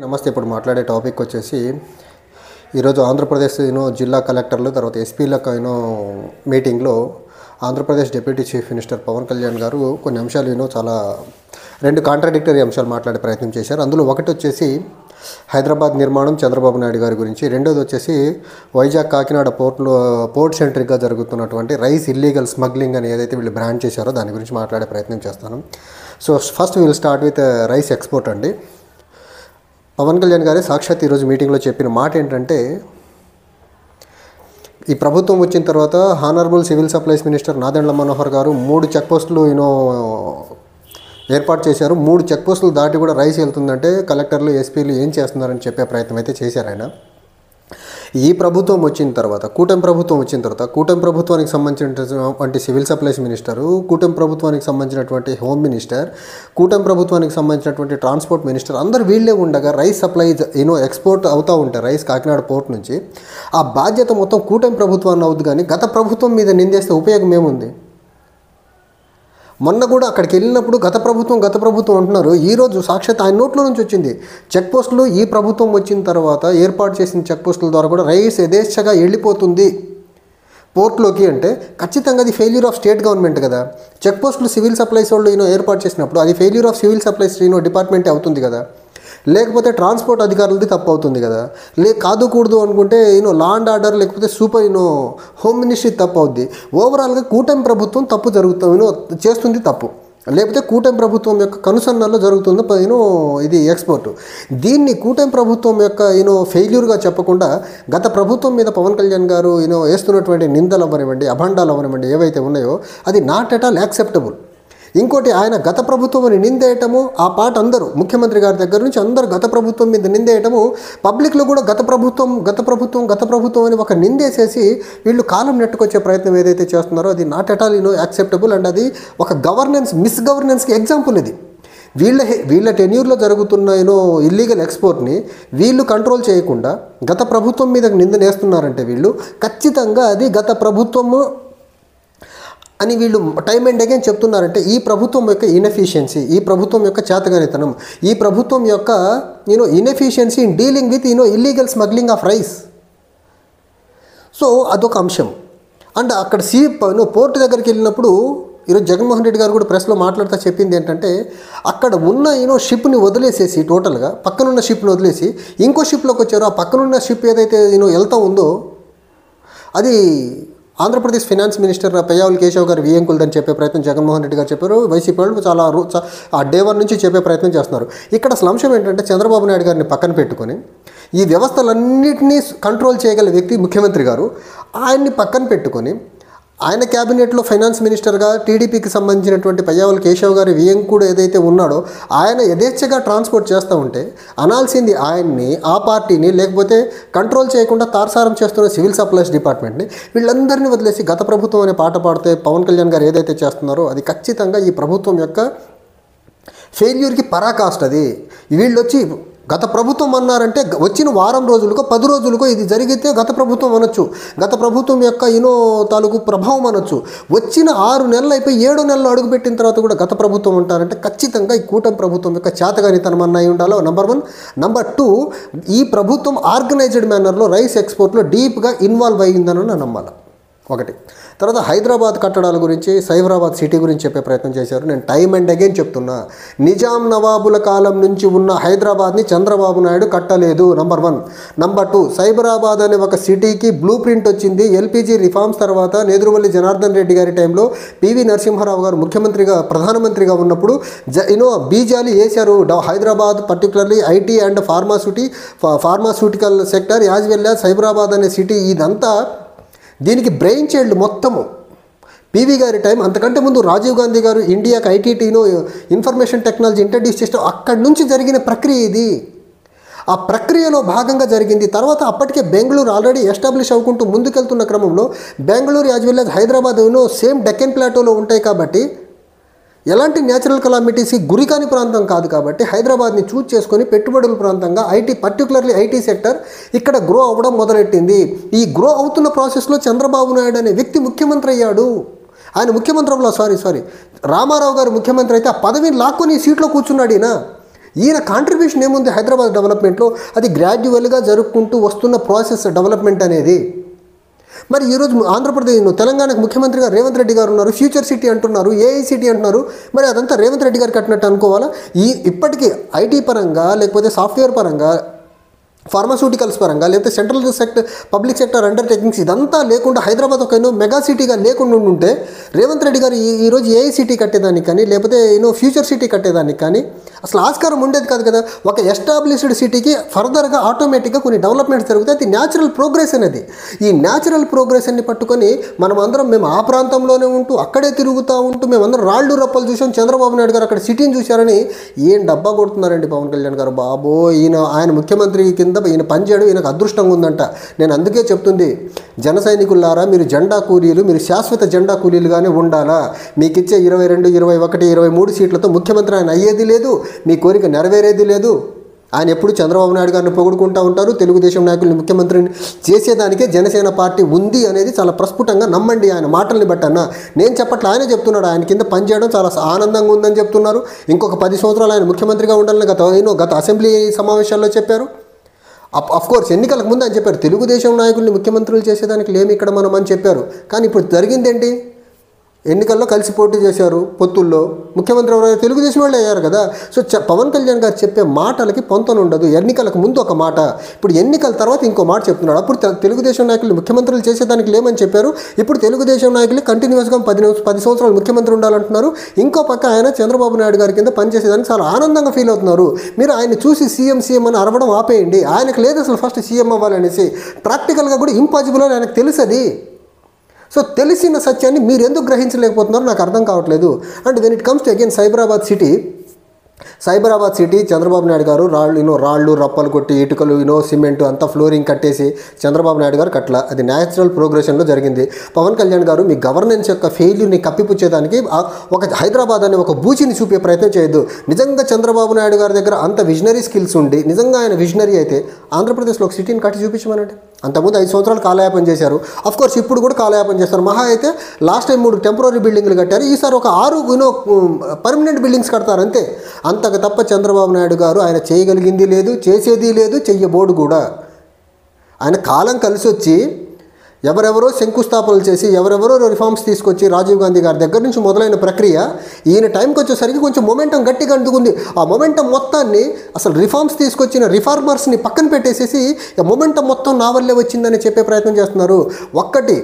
నమస్తే. ఇప్పుడు మాట్లాడే టాపిక్ వచ్చేసి ఈరోజు ఆంధ్రప్రదేశ్ జిల్లా కలెక్టర్లు తర్వాత ఎస్పీలకు మీటింగ్లో Andhra Pradesh deputy chief minister Pawan Kalyan గారు కొన్ని అంశాలు చాలా రెండు కాంట్రాడిక్టరీ అంశాలు మాట్లాడే ప్రయత్నం చేశారు. అందులో ఒకటి వచ్చేసి హైదరాబాద్ నిర్మాణం చంద్రబాబు నాయుడు గారి గురించి, రెండోది వచ్చేసి వైజాగ్ కాకినాడ పోర్ట్ సెంట్రిక్గా జరుగుతున్నటువంటి రైస్ ఇల్లీగల్ స్మగ్లింగ్ అని ఏదైతే వీళ్ళు బ్రాండ్ చేశారో దాని గురించి మాట్లాడే ప్రయత్నం చేస్తాను. So first will start with rice export అండి. పవన్ కళ్యాణ్ గారే సాక్షాత్ ఈరోజు మీటింగ్లో చెప్పిన మాట ఏంటంటే, ఈ ప్రభుత్వం వచ్చిన తర్వాత honourable civil supplies minister Nadendla Manohar గారు 3 చెక్ పోస్టులు ఏర్పాటు చేశారు. 3 చెక్ పోస్టులు దాటి కూడా రైస్ వెళ్తుందంటే కలెక్టర్లు ఎస్పీలు ఏం చేస్తున్నారని చెప్పే ప్రయత్నం అయితే చేశారు ఆయన. ఈ ప్రభుత్వం వచ్చిన తర్వాత కూటమి ప్రభుత్వానికి సంబంధించినటువంటి సివిల్ సప్లైస్ మినిస్టరు, కూటమి ప్రభుత్వానికి సంబంధించినటువంటి హోమ్ మినిస్టర్, కూటమి ప్రభుత్వానికి సంబంధించినటువంటి ట్రాన్స్పోర్ట్ మినిస్టర్ అందరూ వీళ్ళే ఉండగా రైస్ సప్లై ఎక్స్పోర్ట్ అవుతూ ఉంటాయి రైస్ కాకినాడ పోర్ట్ నుంచి. ఆ బాధ్యత మొత్తం కూటమి ప్రభుత్వాన్ని అవుతుంది, కానీ గత ప్రభుత్వం మీద నిందేస్తే ఉపయోగం ఏముంది? మొన్న కూడా అక్కడికి వెళ్ళినప్పుడు గత ప్రభుత్వం అంటున్నారు. ఈరోజు సాక్షాత్ ఆయన నోట్లో నుంచి వచ్చింది. చెక్ పోస్టులు ఈ ప్రభుత్వం వచ్చిన తర్వాత ఏర్పాటు చేసిన చెక్ పోస్టుల ద్వారా కూడా రైస్ యథేచ్ఛగా వెళ్ళిపోతుంది పోర్ట్లోకి అంటే ఖచ్చితంగా అది ఫెయిల్యూర్ ఆఫ్ స్టేట్ గవర్నమెంట్ కదా. చెక్ పోస్టులు సివిల్ సప్లైస్ వాళ్ళు ఏర్పాటు చేసినప్పుడు అది ఫెయిల్యూర్ ఆఫ్ సివిల్ సప్లైస్ డిపార్ట్మెంటే అవుతుంది కదా, లేకపోతే ట్రాన్స్పోర్ట్ అధికారులది తప్పు అవుతుంది కదా. కాదుకూడదు అనుకుంటే లా అండ్ ఆర్డర్ లేకపోతే సూపర్ హోమ్ మినిస్ట్రీ తప్పు అవుద్ది. ఓవరాల్గా కూటమి ప్రభుత్వం తప్పు చేస్తుంది తప్పు, లేకపోతే కూటమి ప్రభుత్వం యొక్క కనుసన్నల్లో జరుగుతుంది ఇది ఎక్స్పోర్ట్. దీన్ని కూటమి ప్రభుత్వం యొక్క ఫెయిల్యూర్గా చెప్పకుండా గత ప్రభుత్వం మీద పవన్ కళ్యాణ్ గారు వేస్తున్నటువంటి నిందలు అవ్వనివ్వండి, అభండాలు అవ్వనివ్వండి, ఏవైతే ఉన్నాయో అది నాట్ ఎట్ ఆల్ యాక్సెప్టబుల్. ఇంకోటి, ఆయన గత ప్రభుత్వం అని నిందేయటము, ఆ పాట అందరూ ముఖ్యమంత్రి గారి దగ్గర నుంచి అందరూ గత ప్రభుత్వం మీద నిందేయటము, పబ్లిక్లో కూడా గత ప్రభుత్వం అని ఒక నిందేసేసి వీళ్ళు కాలం నెట్టుకొచ్చే ప్రయత్నం ఏదైతే చేస్తున్నారో అది not at all acceptable. And అది ఒక మిస్ గవర్నెన్స్కి ఎగ్జాంపుల్ ఇది. వీళ్ళ టెన్యూర్లో జరుగుతున్న ఇల్లీగల్ ఎక్స్పోర్ట్ని వీళ్ళు కంట్రోల్ చేయకుండా గత ప్రభుత్వం మీద నిందనేస్తున్నారంటే వీళ్ళు ఖచ్చితంగా అది గత ప్రభుత్వము అని వీళ్ళు టైమ్ అండ్ అగైన్ చెప్తున్నారంటే ఈ ప్రభుత్వం యొక్క ఇన్ఎఫిషియన్సీ, ఈ ప్రభుత్వం యొక్క చేతగానితనం, ఈ ప్రభుత్వం యొక్క inefficiency in dealing with illegal smuggling of rice. So అదొక అంశం. అండ్ అక్కడ పోర్టు దగ్గరికి వెళ్ళినప్పుడు ఈరోజు జగన్మోహన్ రెడ్డి గారు కూడా ప్రెస్లో మాట్లాడుతూ చెప్పింది ఏంటంటే, అక్కడ ఉన్న షిప్ని వదిలేసేసి టోటల్గా పక్కనున్న షిప్ని వదిలేసి ఇంకో షిప్లోకి వచ్చారు. ఆ పక్కనున్న షిప్ ఏదైతే వెళ్తూ ఉందో అది ఆంధ్రప్రదేశ్ ఫైనాన్స్ మినిస్టర్ పెయ్యావుల కేశవ్ గారు వియ్యంకులదని చెప్పే ప్రయత్నం జగన్మోహన్ రెడ్డి గారు చెప్పారు. వైసీపీ వాళ్ళు చాలా ఆ డే 1 నుంచి చెప్పే ప్రయత్నం చేస్తున్నారు. ఇక్కడ అసలు అంశం ఏంటంటే, చంద్రబాబు నాయుడు గారిని పక్కన పెట్టుకొని ఈ వ్యవస్థలన్నింటినీ కంట్రోల్ చేయగల వ్యక్తి ముఖ్యమంత్రి గారు, ఆయన్ని పక్కన పెట్టుకొని ఆయన క్యాబినెట్లో ఫైనాన్స్ మినిస్టర్గా టీడీపీకి సంబంధించినటువంటి పెయ్యావుల కేశవ్ గారి వియ్యంకుడు ఏదైతే ఉన్నాడో ఆయన యథేచ్ఛగా ట్రాన్స్పోర్ట్ చేస్తూ ఉంటే అనాల్సింది ఆయన్ని, ఆ పార్టీని, లేకపోతే కంట్రోల్ చేయకుండా తారసారం చేస్తున్న సివిల్ సప్లైస్ డిపార్ట్మెంట్ని, వీళ్ళందరినీ వదిలేసి గత ప్రభుత్వం అనే పాట పాడితే పవన్ కళ్యాణ్ గారు ఏదైతే చేస్తున్నారో అది ఖచ్చితంగా ఈ ప్రభుత్వం యొక్క ఫెయిల్యూర్కి పరాకాష్ట. అది వీళ్ళు వచ్చి గత ప్రభుత్వం అన్నారంటే వచ్చిన వారం రోజులకో 10 రోజులకో ఇది జరిగితే గత ప్రభుత్వం అనొచ్చు, గత ప్రభుత్వం యొక్క తాలూకు ప్రభావం అనొచ్చు. వచ్చిన 6 నెలలు అయిపోయి 7 నెలలు అడుగుపెట్టిన తర్వాత కూడా గత ప్రభుత్వం అంటారంటే ఖచ్చితంగా ఈ కూటమి ప్రభుత్వం యొక్క చేతగానితనం అన్నవి ఉండాలో నంబర్ 1. నంబర్ 2, ఈ ప్రభుత్వం ఆర్గనైజ్డ్ మేనర్లో రైస్ ఎక్స్పోర్ట్లో డీప్గా ఇన్వాల్వ్ అయ్యిందని నమ్మాలి. ఒకటి. తర్వాత హైదరాబాద్ కట్టడాల గురించి, సైబరాబాద్ సిటీ గురించి చెప్పే ప్రయత్నం చేశారు. నేను టైమ్ అండ్ అగైన్ చెప్తున్నా, నిజాం నవాబుల కాలం నుంచి ఉన్న హైదరాబాద్ని చంద్రబాబు నాయుడు కట్టలేదు. నంబర్ 1. నంబర్ 2, సైబరాబాద్ అనే ఒక సిటీకి బ్లూ ప్రింట్ వచ్చింది ఎల్పిజి రిఫార్మ్స్ తర్వాత నేదురుమల్లి జనార్దన్ రెడ్డి గారి టైంలో. పివి నరసింహారావు గారు ప్రధానమంత్రిగా ఉన్నప్పుడు బీజాలు వేశారు. Hyderabad particularly IT and pharmaceutical sector as well as Cyberabad అనే సిటీ, ఇదంతా దీనికి బ్రెయిన్ చైల్డ్ మొత్తము పీవీ గారి టైం. అంతకంటే ముందు రాజీవ్ గాంధీ గారు ఇండియాకి ఐటీటీను ఇన్ఫర్మేషన్ టెక్నాలజీ ఇంట్రడ్యూస్ చేసిన అక్కడి నుంచి జరిగిన ప్రక్రియ ఇది. ఆ ప్రక్రియలో భాగంగా జరిగింది. తర్వాత అప్పటికే బెంగళూరు ఆల్రెడీ ఎస్టాబ్లిష్ అవ్వుకుంటూ ముందుకెళ్తున్న క్రమంలో Bengaluru as well as Hyderabad same Deccan ప్లాటోలో ఉంటాయి కాబట్టి ఎలాంటి న్యాచురల్ కలామిటీస్కి గురికాని ప్రాంతం కాదు కాబట్టి హైదరాబాద్ని చూజ్ చేసుకొని పెట్టుబడుల ప్రాంతంగా పర్టికులర్లీ ఐటీ సెక్టర్ ఇక్కడ గ్రో అవ్వడం మొదలెట్టింది. ఈ గ్రో అవుతున్న ప్రాసెస్లో చంద్రబాబు నాయుడు అనే వ్యక్తి ముఖ్యమంత్రి అయ్యాడు. ఆయన ముఖ్యమంత్రి రామారావు గారు ముఖ్యమంత్రి అయితే ఆ పదవిని లాక్కొని ఈ సీట్లో కూర్చున్నాడు. ఈయన కాంట్రిబ్యూషన్ ఏముంది హైదరాబాద్ డెవలప్మెంట్లో? అది గ్రాడ్యువల్గా జరుపుకుంటూ వస్తున్న ప్రాసెస్ డెవలప్మెంట్ అనేది. మరి ఈరోజు ఆంధ్రప్రదేశ్ తెలంగాణకు ముఖ్యమంత్రిగా రేవంత్ రెడ్డి గారు ఉన్నారు, ఫ్యూచర్ సిటీ అంటున్నారు, ఏఐ సిటీ అంటున్నారు. మరి అదంతా రేవంత్ రెడ్డి గారు కట్టినట్టు అనుకోవాలా? ఇప్పటికీ ఐటీ పరంగా, లేకపోతే సాఫ్ట్వేర్ పరంగా, ఫార్మాస్యూటికల్స్ పరంగా, లేకపోతే central sector, public sector undertakings ఇదంతా లేకుండా హైదరాబాద్ ఒక మెగా సిటీగా లేకుండా ఉంటే రేవంత్ రెడ్డి గారు ఈరోజు ఏఐ సిటీ కట్టేదానికి కానీ, లేకపోతే ఫ్యూచర్ సిటీ కట్టేదానికి కానీ అసలు ఆస్కారం ఉండేది కాదు కదా. ఒక ఎస్టాబ్లిష్డ్ సిటీకి ఫర్దర్గా ఆటోమేటిక్గా కొన్ని డెవలప్మెంట్స్ జరుగుతాయి. అది న్యాచురల్ ప్రోగ్రెస్ అనేది. ఈ న్యాచురల్ ప్రోగ్రెస్ని పట్టుకొని మేము ఆ ప్రాంతంలోనే ఉంటూ అక్కడే తిరుగుతూ ఉంటూ మేమందరం రాళ్ళు రప్పలు చూసాం, చంద్రబాబు నాయుడు గారు అక్కడ సిటీని చూశారని ఏం డబ్బా కొడుతున్నారండి పవన్ కళ్యాణ్ గారు. బాబో, ఆయన ముఖ్యమంత్రి కింద ఈయన పనిచేయడం ఈయనకు అదృష్టంగా ఉందంట. నేను అందుకే చెప్తుంది, జన సైనికులారా, మీరు జెండా కూలీలు, మీరు శాశ్వత జెండా కూలీలుగానే ఉండాలా. మీకు ఇచ్చే 22, 21, 23 సీట్లతో ముఖ్యమంత్రి ఆయన అయ్యేది లేదు, మీ కోరిక నెరవేరేది లేదు. ఆయన ఎప్పుడు చంద్రబాబు నాయుడు గారిని పొగుడుకుంటూ ఉంటారు. తెలుగుదేశం నాయకుల్ని ముఖ్యమంత్రిని చేసేదానికే జనసేన పార్టీ ఉంది అనేది చాలా ప్రస్ఫుటంగా నమ్మండి. ఆయన మాటల్ని బట్టన్నా నేను చెప్పట్లే, ఆయనే చెప్తున్నాడు. ఆయన కింద పనిచేయడం చాలా ఆనందంగా ఉందని చెప్తున్నారు. ఇంకొక 10 సంవత్సరాలు ఆయన ముఖ్యమంత్రిగా ఉండాలని గత అసెంబ్లీ సమావేశాల్లో చెప్పారు. అఫ్కోర్స్ ఎన్నికలకు ముందు అని చెప్పారు, తెలుగుదేశం నాయకుల్ని ముఖ్యమంత్రులు చేసేదానికి లేమి ఇక్కడ మనం అని చెప్పారు. కానీ ఇప్పుడు జరిగిందేంటి? ఎన్నికల్లో కలిసి పోటీ చేశారు, పొత్తుల్లో ముఖ్యమంత్రి ఎవరైనా తెలుగుదేశం వాళ్ళే అయ్యారు కదా. సో పవన్ కళ్యాణ్ గారు చెప్పే మాటలకి పొంతన ఉండదు. ఎన్నికలకు ముందు ఒక మాట, ఇప్పుడు ఎన్నికల తర్వాత ఇంకో మాట చెప్తున్నాడు. అప్పుడు తెలుగుదేశం నాయకులు ముఖ్యమంత్రులు చేసేదానికి లేమని చెప్పారు. ఇప్పుడు తెలుగుదేశం నాయకులు కంటిన్యూస్గా 10 సంవత్సరాలు ముఖ్యమంత్రి ఉండాలంటున్నారు. ఇంకో పక్క ఆయన చంద్రబాబు నాయుడు గారి కింద పనిచేసేదానికి చాలా ఆనందంగా ఫీల్ అవుతున్నారు. మీరు ఆయన చూసి సీఎం అని అరవడం ఆపేయండి. ఆయనకు లేదు అసలు ఫస్ట్ సీఎం అవ్వాలనేసి. ప్రాక్టికల్గా కూడా ఇంపాసిబుల్ అని ఆయనకు తెలుసది. సో తెలిసిన సత్యాన్ని మీరు ఎందుకు గ్రహించలేకపోతున్నారో నాకు అర్థం కావట్లేదు. And when it comes to again Cyberabad city Chandrababu Naidu గారు రాళ్ళు రప్పలు కొట్టి ఇటుకలు సిమెంట్ అంతా ఫ్లోరింగ్ కట్టేసి చంద్రబాబు నాయుడు గారు కట్ల. అది న్యాచురల్ ప్రోగ్రెషన్లో జరిగింది. పవన్ కళ్యాణ్ గారు మీ గవర్నెన్స్ యొక్క ఫెయిల్యూర్ని కప్పిపుచ్చేదానికి ఒక హైదరాబాద్ అనే ఒక బూచిని చూపే ప్రయత్నం చేయొద్దు. నిజంగా చంద్రబాబు నాయుడు గారి దగ్గర అంత విజనరీ స్కిల్స్ ఉండి నిజంగా ఆయన విజనరీ అయితే ఆంధ్రప్రదేశ్లో ఒక సిటీని కట్టి చూపించమనండి. అంతకుముందు 5 సంవత్సరాలు కాలయాపన చేశారు. అఫ్కోర్స్ ఇప్పుడు కూడా కాలయాపన చేస్తారు. మహా అయితే లాస్ట్ టైం 3 టెంపరీ బిల్డింగ్లు కట్టారు. ఈసారి ఒక 6 పర్మనెంట్ బిల్డింగ్స్ కడతారు అంతే. అంతకు తప్ప చంద్రబాబు నాయుడు గారు ఆయన చేయగలిగింది లేదు, చేసేది లేదు, చెయ్యబోడు కూడా. ఆయన కాలం కలిసి వచ్చి ఎవరెవరో శంకుస్థాపనలు చేసి ఎవరెవరో రిఫార్మ్స్ తీసుకొచ్చి రాజీవ్ గాంధీ గారి దగ్గర నుంచి మొదలైన ప్రక్రియ ఈయన టైంకి వచ్చేసరికి కొంచెం మొమెంటం గట్టిగా అందుకుంది. ఆ మొమెంటం మొత్తాన్ని అసలు రిఫార్మ్స్ తీసుకొచ్చిన రిఫార్మర్స్ని పక్కన పెట్టేసేసి మొమెంటం మొత్తం నా వల్లే వచ్చిందని చెప్పే ప్రయత్నం చేస్తున్నారు. ఒక్కటి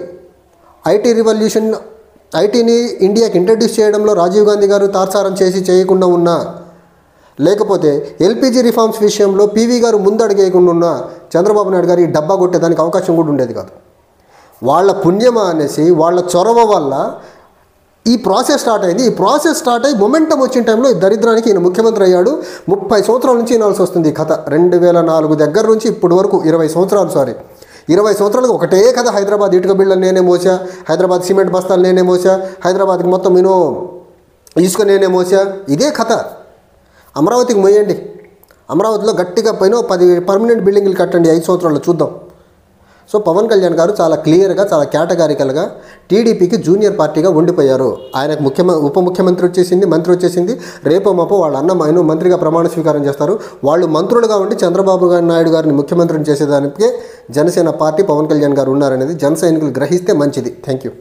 ఐటీ రివల్యూషన్, ఐటీని ఇండియాకి ఇంట్రడ్యూస్ చేయడంలో రాజీవ్ గాంధీ గారు తాత్సారం చేసి చేయకుండా ఉన్నా, లేకపోతే ఎల్పిజి రిఫార్మ్స్ విషయంలో పీవీ గారు ముందడుగేయకుండా ఉన్నా చంద్రబాబు నాయుడు గారు ఈ డబ్బా కొట్టేదానికి అవకాశం కూడా ఉండేది కాదు. వాళ్ళ పుణ్యమా అనేసి వాళ్ళ చొరవ వల్ల ఈ ప్రాసెస్ స్టార్ట్ అయింది. ఈ ప్రాసెస్ స్టార్ట్ అయ్యి మొమెంటం వచ్చిన టైంలో ఈ దరిద్రానికి ఈయన ముఖ్యమంత్రి అయ్యాడు. 30 సంవత్సరాల నుంచి వినాల్సి వస్తుంది ఈ కథ. 2004 దగ్గర నుంచి ఇప్పటి వరకు 20 సంవత్సరాలకు ఒకటే కథ. హైదరాబాద్ ఇటుక బిళ్ళలు నేనే మోసా, హైదరాబాద్ సిమెంట్ బస్తాలు నేనే మోసా, హైదరాబాద్కి మొత్తం ఇసుక నేనే మోసా, ఇదే కథ. అమరావతికి మోయండి, అమరావతిలో గట్టిగా పైన 10 పర్మనెంట్ బిల్డింగ్లు కట్టండి 5 సంవత్సరాల్లో చూద్దాం. సో పవన్ కళ్యాణ్ గారు చాలా క్లియర్గా, చాలా కేటగారికల్గా టీడీపీకి జూనియర్ పార్టీగా ఉండిపోయారు. ఆయనకు ఉప ముఖ్యమంత్రి వచ్చేసింది, మంత్రి వచ్చేసింది. రేపో మాపో వాళ్ళ అన్న మంత్రిగా ప్రమాణ స్వీకారం చేస్తారు. వాళ్ళు మంత్రులుగా ఉండి చంద్రబాబు నాయుడు గారిని ముఖ్యమంత్రిని చేసేదానికే జనసేన పార్టీ, పవన్ కళ్యాణ్ గారు ఉన్నారనేది జన సైనికులు గ్రహిస్తే మంచిది. Thank you.